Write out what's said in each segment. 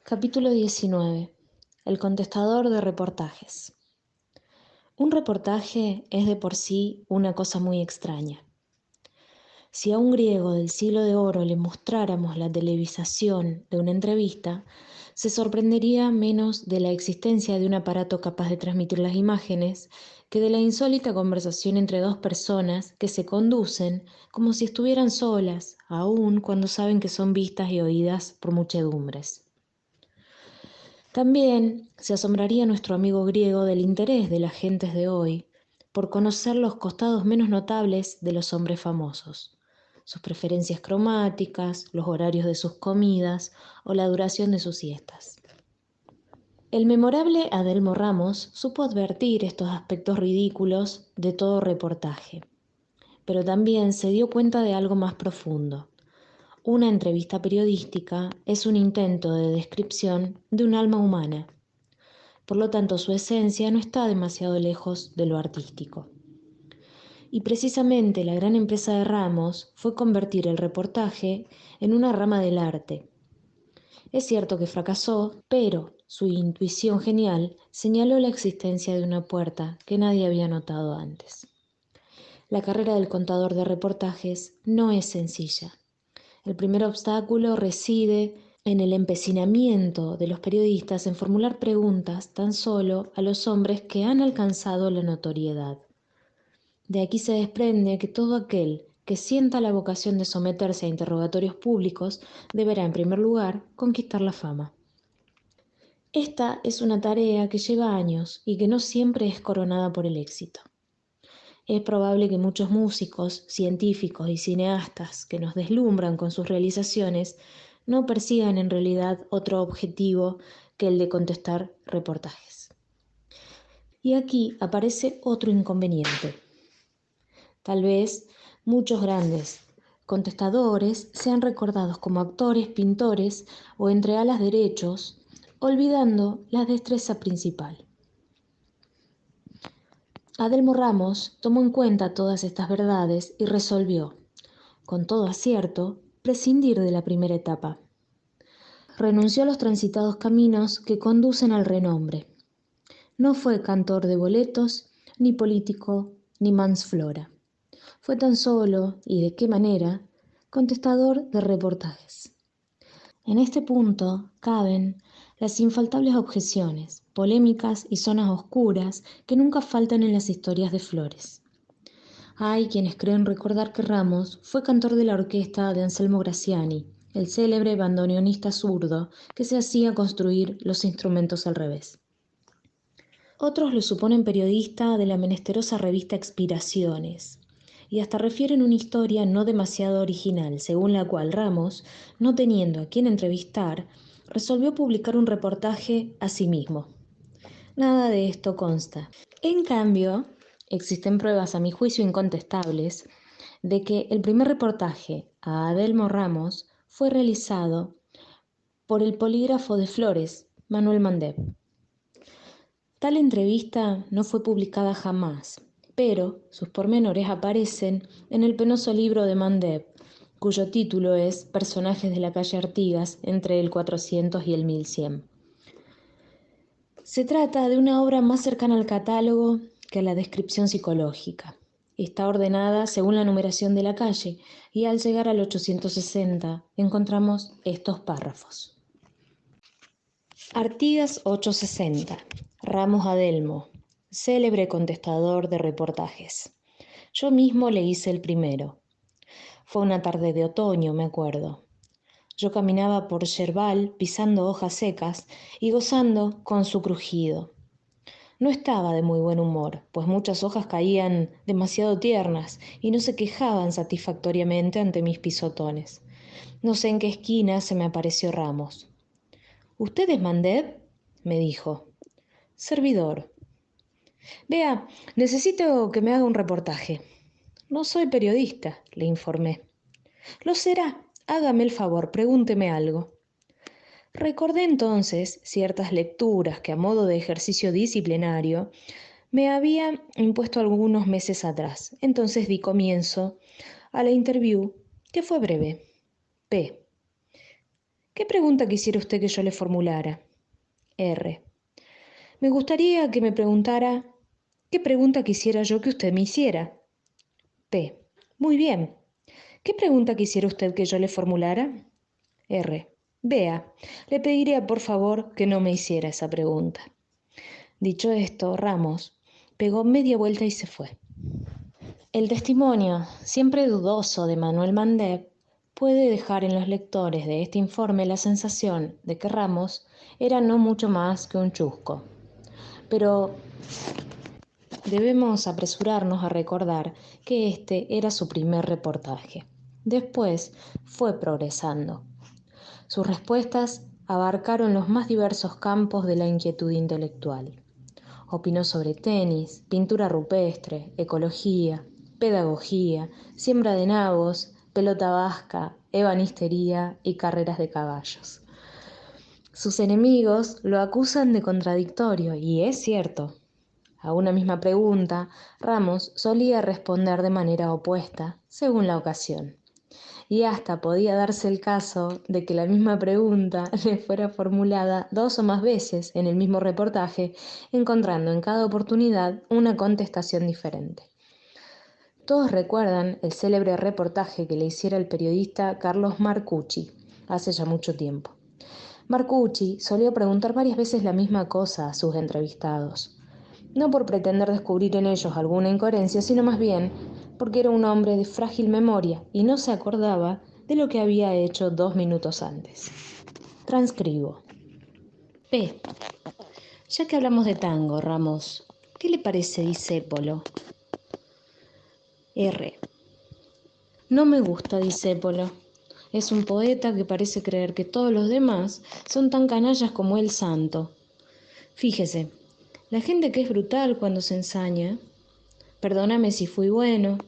Capítulo 19. El contestador de reportajes. Un reportaje es de por sí una cosa muy extraña. Si a un griego del siglo de oro le mostráramos la televisación de una entrevista, se sorprendería menos de la existencia de un aparato capaz de transmitir las imágenes que de la insólita conversación entre dos personas que se conducen como si estuvieran solas, aun cuando saben que son vistas y oídas por muchedumbres. También se asombraría nuestro amigo griego del interés de las gentes de hoy por conocer los costados menos notables de los hombres famosos, sus preferencias cromáticas, los horarios de sus comidas o la duración de sus siestas. El memorable Adelmo Ramos supo advertir estos aspectos ridículos de todo reportaje, pero también se dio cuenta de algo más profundo. Una entrevista periodística es un intento de descripción de un alma humana. Por lo tanto, su esencia no está demasiado lejos de lo artístico. Y precisamente la gran empresa de Ramos fue convertir el reportaje en una rama del arte. Es cierto que fracasó, pero su intuición genial señaló la existencia de una puerta que nadie había notado antes. La carrera del contador de reportajes no es sencilla. El primer obstáculo reside en el empecinamiento de los periodistas en formular preguntas tan solo a los hombres que han alcanzado la notoriedad. De aquí se desprende que todo aquel que sienta la vocación de someterse a interrogatorios públicos deberá, en primer lugar, conquistar la fama. Esta es una tarea que lleva años y que no siempre es coronada por el éxito. Es probable que muchos músicos, científicos y cineastas que nos deslumbran con sus realizaciones no persigan en realidad otro objetivo que el de contestar reportajes. Y aquí aparece otro inconveniente. Tal vez muchos grandes contestadores sean recordados como actores, pintores o entre alas derechos, olvidando la destreza principal. Adelmo Ramos tomó en cuenta todas estas verdades y resolvió, con todo acierto, prescindir de la primera etapa. Renunció a los transitados caminos que conducen al renombre. No fue cantor de boletos, ni político, ni mansflora. Fue tan solo, y de qué manera, contestador de reportajes. En este punto caben las infaltables objeciones, polémicas y zonas oscuras que nunca faltan en las historias de Flores. Hay quienes creen recordar que Ramos fue cantor de la orquesta de Anselmo Graciani, el célebre bandoneonista zurdo que se hacía construir los instrumentos al revés. Otros lo suponen periodista de la menesterosa revista Expiraciones, y hasta refieren una historia no demasiado original, según la cual Ramos, no teniendo a quién entrevistar, resolvió publicar un reportaje a sí mismo. Nada de esto consta. En cambio, existen pruebas a mi juicio incontestables de que el primer reportaje a Adelmo Ramos fue realizado por el polígrafo de Flores, Manuel Mandeb. Tal entrevista no fue publicada jamás, pero sus pormenores aparecen en el penoso libro de Mandeb, cuyo título es Personajes de la calle Artigas entre el 400 y el 1100. Se trata de una obra más cercana al catálogo que a la descripción psicológica. Está ordenada según la numeración de la calle y al llegar al 860 encontramos estos párrafos. Artigas 860. Ramos Adelmo, célebre contestador de reportajes. Yo mismo le hice el primero. Fue una tarde de otoño, me acuerdo. Yo caminaba por yerbal pisando hojas secas y gozando con su crujido. No estaba de muy buen humor, pues muchas hojas caían demasiado tiernas y no se quejaban satisfactoriamente ante mis pisotones. No sé en qué esquina se me apareció Ramos. ¿Usted es Mandeb?, me dijo. Servidor. Vea, necesito que me haga un reportaje. No soy periodista, le informé. Lo será. Hágame el favor, pregúnteme algo. Recordé entonces ciertas lecturas que a modo de ejercicio disciplinario me había impuesto algunos meses atrás. Entonces di comienzo a la interview, que fue breve. P. ¿Qué pregunta quisiera usted que yo le formulara? R. Me gustaría que me preguntara qué pregunta quisiera yo que usted me hiciera. P. Muy bien. ¿Qué pregunta quisiera usted que yo le formulara? R. Vea, le pediría por favor que no me hiciera esa pregunta. Dicho esto, Ramos pegó media vuelta y se fue. El testimonio, siempre dudoso, de Manuel Mandeb puede dejar en los lectores de este informe la sensación de que Ramos era no mucho más que un chusco. Pero debemos apresurarnos a recordar que este era su primer reportaje. Después fue progresando. Sus respuestas abarcaron los más diversos campos de la inquietud intelectual. Opinó sobre tenis, pintura rupestre, ecología, pedagogía, siembra de nabos, pelota vasca, ebanistería y carreras de caballos. Sus enemigos lo acusan de contradictorio, y es cierto. A una misma pregunta, Ramos solía responder de manera opuesta, según la ocasión. Y hasta podía darse el caso de que la misma pregunta le fuera formulada 2 o más veces en el mismo reportaje, encontrando en cada oportunidad una contestación diferente. Todos recuerdan el célebre reportaje que le hiciera el periodista Carlos Marcucci hace ya mucho tiempo. Marcucci solía preguntar varias veces la misma cosa a sus entrevistados, no por pretender descubrir en ellos alguna incoherencia, sino más bien porque era un hombre de frágil memoria y no se acordaba de lo que había hecho 2 minutos antes. Transcribo. P. Ya que hablamos de tango, Ramos, ¿qué le parece Discépolo? R. No me gusta Discépolo. Es un poeta que parece creer que todos los demás son tan canallas como él santo. Fíjese, la gente que es brutal cuando se ensaña, perdóname si fui bueno,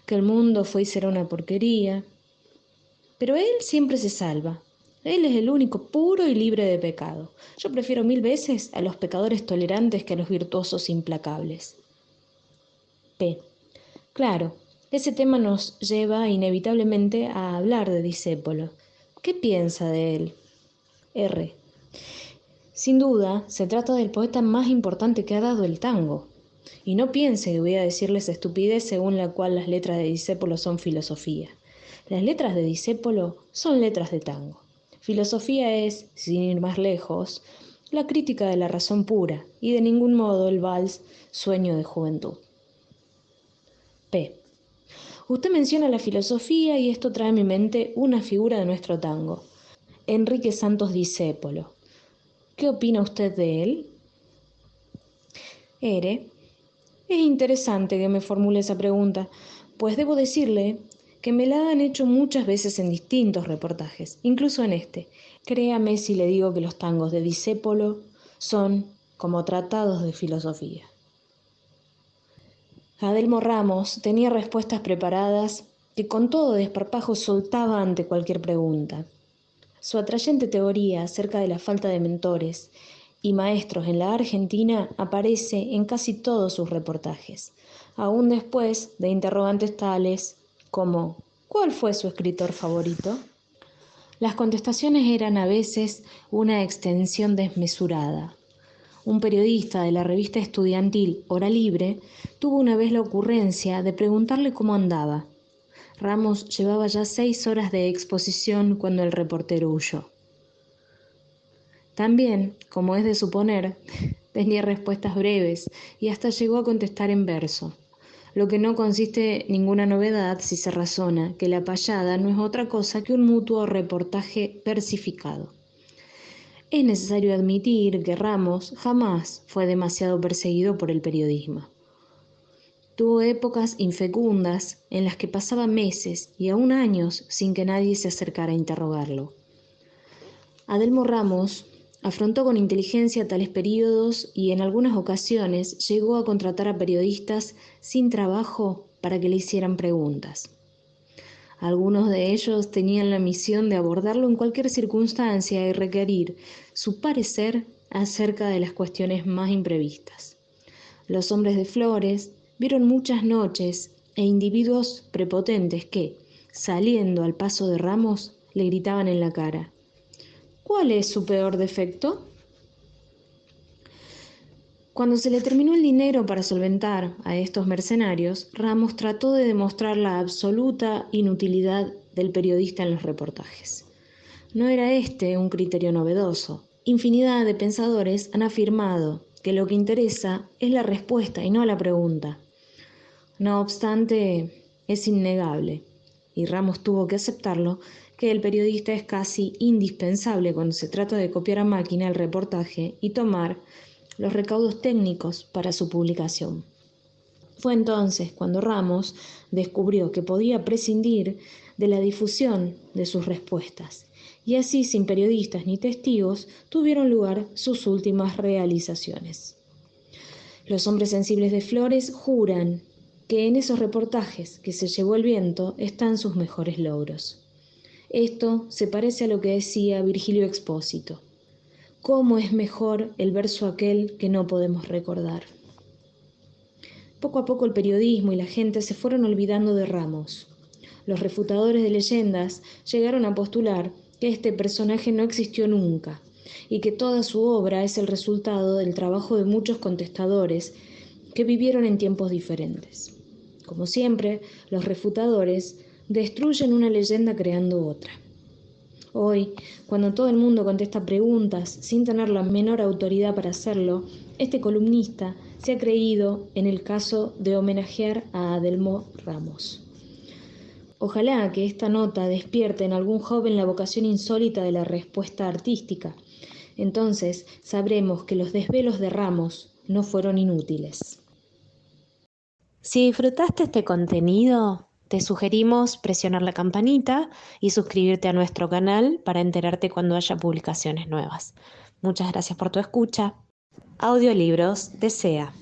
que el mundo fue y será una porquería, pero él siempre se salva. Él es el único puro y libre de pecado. Yo prefiero 1000 veces a los pecadores tolerantes que a los virtuosos implacables. P. Claro, ese tema nos lleva inevitablemente a hablar de Discépolo. ¿Qué piensa de él? R. Sin duda, se trata del poeta más importante que ha dado el tango. Y no piense que voy a decirles estupidez según la cual las letras de Discépolo son filosofía. Las letras de Discépolo son letras de tango. Filosofía es, sin ir más lejos, la crítica de la razón pura y de ningún modo el vals sueño de juventud. P. Usted menciona la filosofía y esto trae a mi mente una figura de nuestro tango, Enrique Santos Discépolo. ¿Qué opina usted de él? R. Es interesante que me formule esa pregunta, pues debo decirle que me la han hecho muchas veces en distintos reportajes, incluso en este. Créame si le digo que los tangos de Discépolo son como tratados de filosofía. Adelmo Ramos tenía respuestas preparadas que con todo desparpajo soltaba ante cualquier pregunta. Su atrayente teoría acerca de la falta de mentores y maestros en la Argentina aparece en casi todos sus reportajes, aún después de interrogantes tales como ¿cuál fue su escritor favorito? Las contestaciones eran a veces una extensión desmesurada. Un periodista de la revista estudiantil Hora Libre tuvo una vez la ocurrencia de preguntarle cómo andaba. Ramos llevaba ya 6 horas de exposición cuando el reportero huyó. También, como es de suponer, tenía respuestas breves y hasta llegó a contestar en verso, lo que no consiste ninguna novedad si se razona que la payada no es otra cosa que un mutuo reportaje versificado. Es necesario admitir que Ramos jamás fue demasiado perseguido por el periodismo. Tuvo épocas infecundas en las que pasaba meses y aún años sin que nadie se acercara a interrogarlo. Adelmo Ramos afrontó con inteligencia tales periodos y en algunas ocasiones llegó a contratar a periodistas sin trabajo para que le hicieran preguntas. Algunos de ellos tenían la misión de abordarlo en cualquier circunstancia y requerir su parecer acerca de las cuestiones más imprevistas. Los hombres de Flores vieron muchas noches e individuos prepotentes que, saliendo al paso de Ramos, le gritaban en la cara: ¿Cuál es su peor defecto? Cuando se le terminó el dinero para solventar a estos mercenarios, Ramos trató de demostrar la absoluta inutilidad del periodista en los reportajes. No era este un criterio novedoso. Infinidad de pensadores han afirmado que lo que interesa es la respuesta y no la pregunta. No obstante, es innegable, y Ramos tuvo que aceptarlo, que el periodista es casi indispensable cuando se trata de copiar a máquina el reportaje y tomar los recaudos técnicos para su publicación. Fue entonces cuando Ramos descubrió que podía prescindir de la difusión de sus respuestas, y así, sin periodistas ni testigos, tuvieron lugar sus últimas realizaciones. Los hombres sensibles de Flores juran que en esos reportajes que se llevó el viento están sus mejores logros. Esto se parece a lo que decía Virgilio Expósito: ¿cómo es mejor el verso aquel que no podemos recordar? Poco a poco el periodismo y la gente se fueron olvidando de Ramos. Los refutadores de leyendas llegaron a postular que este personaje no existió nunca y que toda su obra es el resultado del trabajo de muchos contestadores que vivieron en tiempos diferentes. Como siempre, los refutadores destruyen una leyenda creando otra. Hoy, cuando todo el mundo contesta preguntas sin tener la menor autoridad para hacerlo, este columnista se ha creído en el caso de homenajear a Adelmo Ramos. Ojalá que esta nota despierte en algún joven la vocación insólita de la respuesta artística. Entonces sabremos que los desvelos de Ramos no fueron inútiles. Si disfrutaste este contenido, te sugerimos presionar la campanita y suscribirte a nuestro canal para enterarte cuando haya publicaciones nuevas. Muchas gracias por tu escucha. Audiolibros de SEA.